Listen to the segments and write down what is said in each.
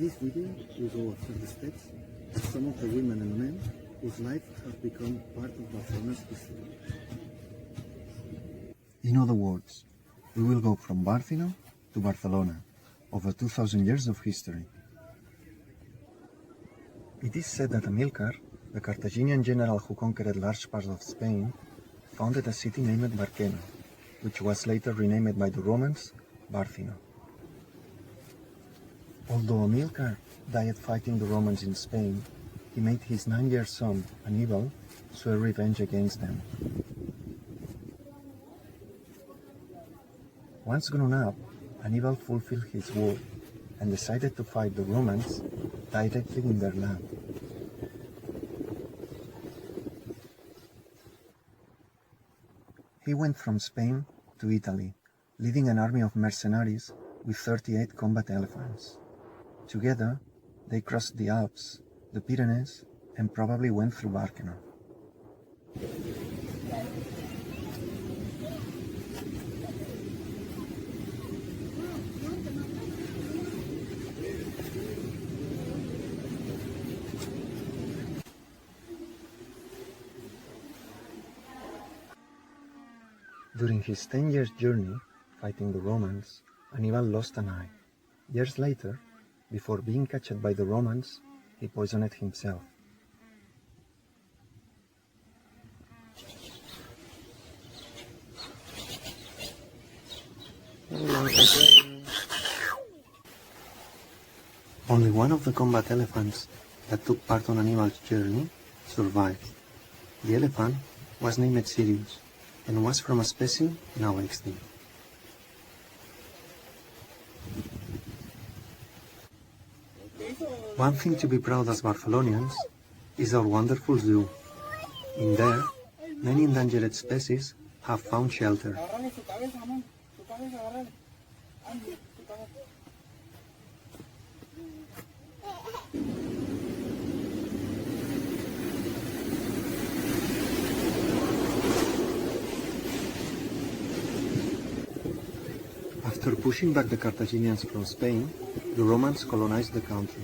this video, we go after the steps of some of the women and men whose lives have become part of Barcelona's history. In other words, we will go from Barceno to Barcelona, over 2,000 years of history. It is said that Amilcar, the Carthaginian general who conquered large parts of Spain, founded a city named Barkeno, which was later renamed by the Romans Barcino. Although Amilcar died fighting the Romans in Spain, he made his 9-year son, Hannibal, swear revenge against them. Once grown up, Hannibal fulfilled his vow and decided to fight the Romans directly in their land. He went from Spain to Italy, leading an army of mercenaries with 38 combat elephants. Together, they crossed the Alps, the Pyrenees, and probably went through Barkeno. During his 10-year journey fighting the Romans, Hannibal lost an eye. Years later, before being captured by the Romans, he poisoned himself. Only one of the combat elephants that took part on Hannibal's journey survived. The elephant was named Sirius and was from a species now extinct. One thing to be proud as Barcelonians is our wonderful zoo. In there, many endangered species have found shelter. After pushing back the Carthaginians from Spain, the Romans colonized the country.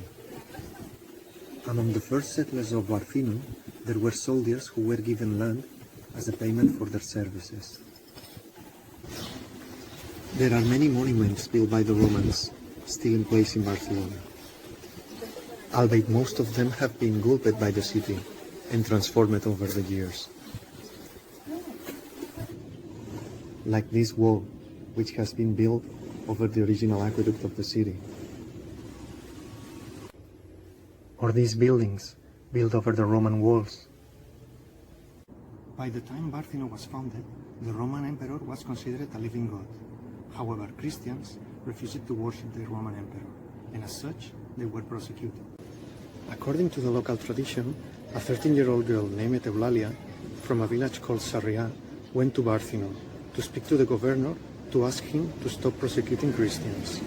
Among the first settlers of Barcino, there were soldiers who were given land as a payment for their services. There are many monuments built by the Romans still in place in Barcelona, albeit most of them have been gulped by the city and transformed over the years. Like this wall, which has been built over the original aqueduct of the city. Or these buildings, built over the Roman walls. By the time Barcino was founded, the Roman emperor was considered a living god. However, Christians refused to worship the Roman emperor, and as such, they were prosecuted. According to the local tradition, a 13-year-old girl named Eulalia, from a village called Sarriá, went to Barcino to speak to the governor to ask him to stop prosecuting Christians.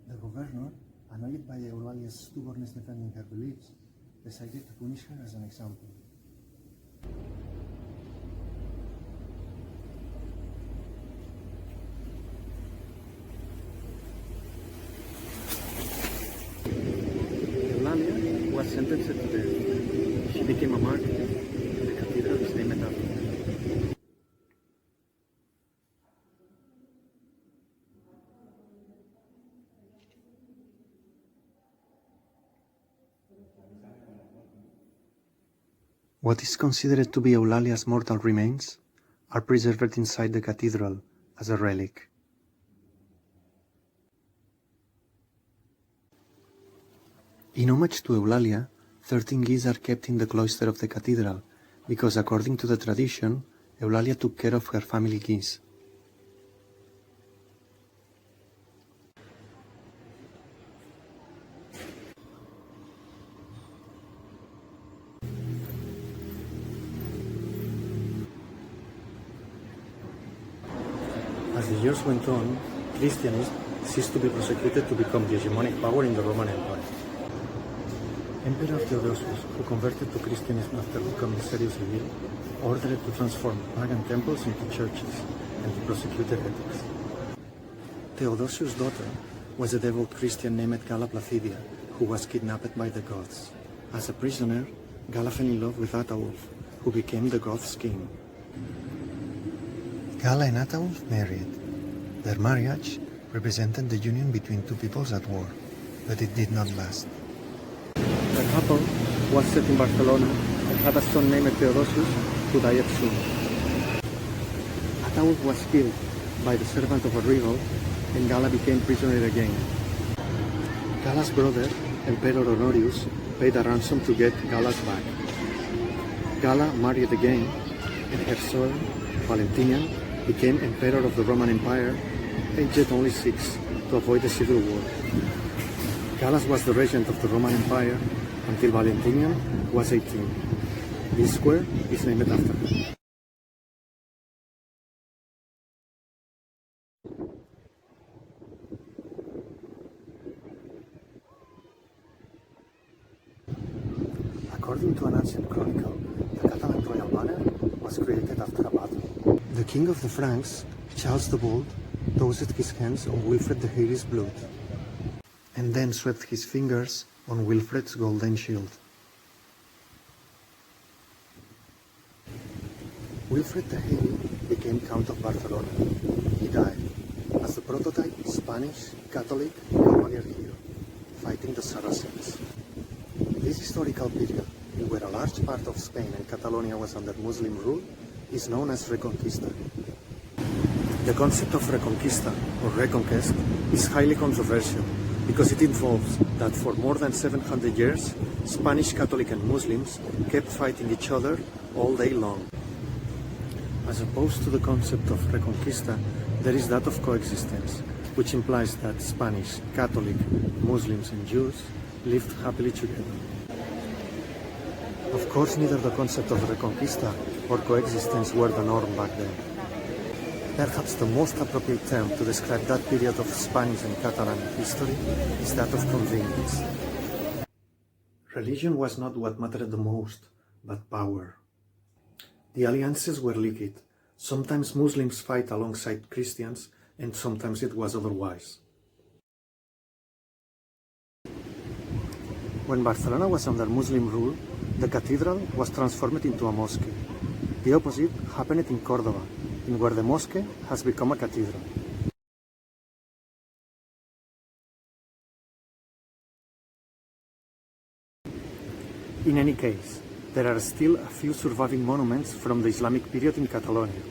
The governor, annoyed by Eulalia's stubbornness defending her beliefs, decided to punish her as an example. Eulalia was sentenced to death. She became a martyr, and the cathedral is named after her. What is considered to be Eulalia's mortal remains are preserved inside the cathedral as a relic. In homage to Eulalia, 13 geese are kept in the cloister of the cathedral because, according to the tradition, Eulalia took care of her family geese. As the years went on, Christianism ceased to be persecuted to become the hegemonic power in the Roman Empire. Emperor Theodosius, who converted to Christianism after becoming seriously ill, ordered to transform pagan temples into churches and to prosecute heretics. Theodosius' daughter was a devout Christian named Galla Placidia, who was kidnapped by the Goths. As a prisoner, Gala fell in love with Ataulf, who became the Goths' king. Gala and Ataulf married. Their marriage represented the union between two peoples at war, but it did not last. The couple was set in Barcelona and had a son named Theodosius, who died soon. Ataulf was killed by the servant of a rival, and Gala became prisoner again. Gala's brother, Emperor Honorius, paid a ransom to get Gala's back. Gala married again, and her son, Valentinian, became Emperor of the Roman Empire, aged only 6, to avoid the civil war. Gallus was the regent of the Roman Empire until Valentinian was 18. This square is named after him. According to an ancient chronicle, the Catalan royal banner was created after a battle. The king of the Franks, Charles the Bold, toasted his hands on Wilfred the Hairy's blood, and then swept his fingers on Wilfred's golden shield. Wilfred the Hairy became Count of Barcelona. He died as the prototype Spanish, Catholic, cavalier hero, fighting the Saracens. This historical period, in where a large part of Spain and Catalonia was under Muslim rule, is known as Reconquista. The concept of Reconquista, or Reconquest, is highly controversial because it involves that for more than 700 years, Spanish Catholic and Muslims kept fighting each other all day long. As opposed to the concept of Reconquista, there is that of coexistence, which implies that Spanish, Catholic, Muslims and Jews lived happily together. Of course, neither the concept of Reconquista or coexistence were the norm back then. Perhaps the most appropriate term to describe that period of Spanish and Catalan history is that of convenience. Religion was not what mattered the most, but power. The alliances were liquid. Sometimes Muslims fight alongside Christians, and sometimes it was otherwise. When Barcelona was under Muslim rule, the cathedral was transformed into a mosque. The opposite happened in Córdoba, in where the mosque has become a cathedral. In any case, there are still a few surviving monuments from the Islamic period in Catalonia.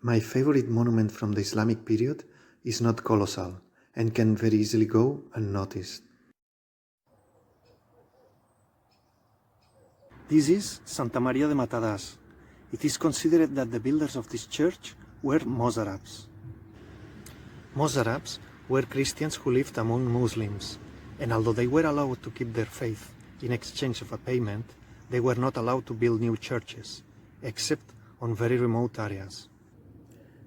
My favorite monument from the Islamic period is not colossal and can very easily go unnoticed. This is Santa Maria de Matadas. It is considered that the builders of this church were Mozarabs. Mozarabs were Christians who lived among Muslims, and although they were allowed to keep their faith in exchange of a payment, they were not allowed to build new churches, except on very remote areas.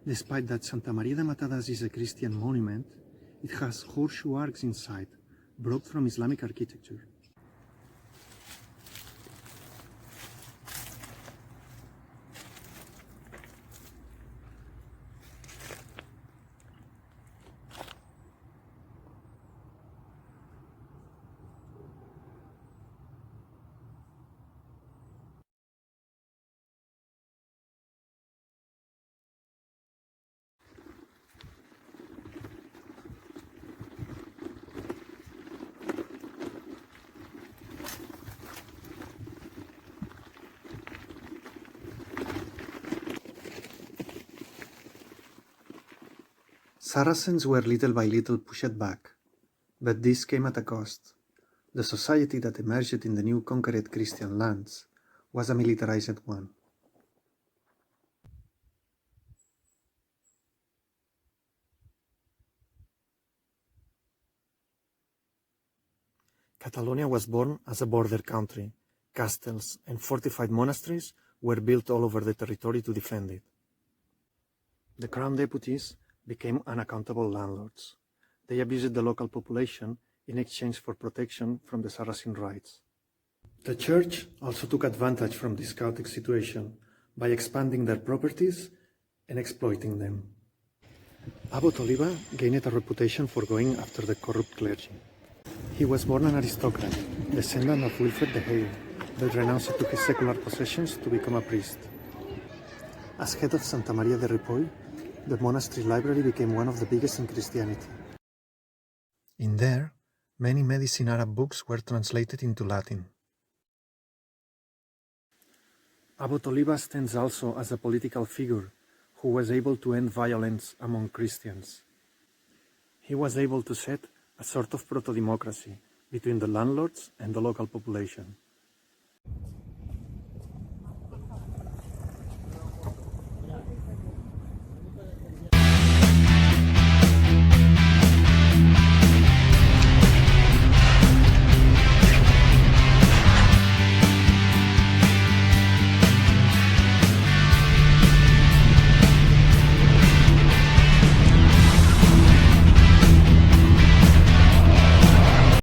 Despite that Santa Maria de Matadas is a Christian monument, it has horseshoe arcs inside, brought from Islamic architecture. Saracens were little by little pushed back, but this came at a cost. The society that emerged in the new conquered Christian lands was a militarized one. Catalonia was born as a border country. Castles and fortified monasteries were built all over the territory to defend it. The crown deputies became unaccountable landlords. They abused the local population in exchange for protection from the Saracen raids. The church also took advantage from this chaotic situation by expanding their properties and exploiting them. Abbot Oliva gained a reputation for going after the corrupt clergy. He was born an aristocrat, descendant of Wilfred the Hale, but renounced to his secular possessions to become a priest. As head of Santa Maria de Ripoll, the monastery library became one of the biggest in Christianity. In there, many medicine Arab books were translated into Latin. Abbot Oliba stands also as a political figure who was able to end violence among Christians. He was able to set a sort of proto-democracy between the landlords and the local population.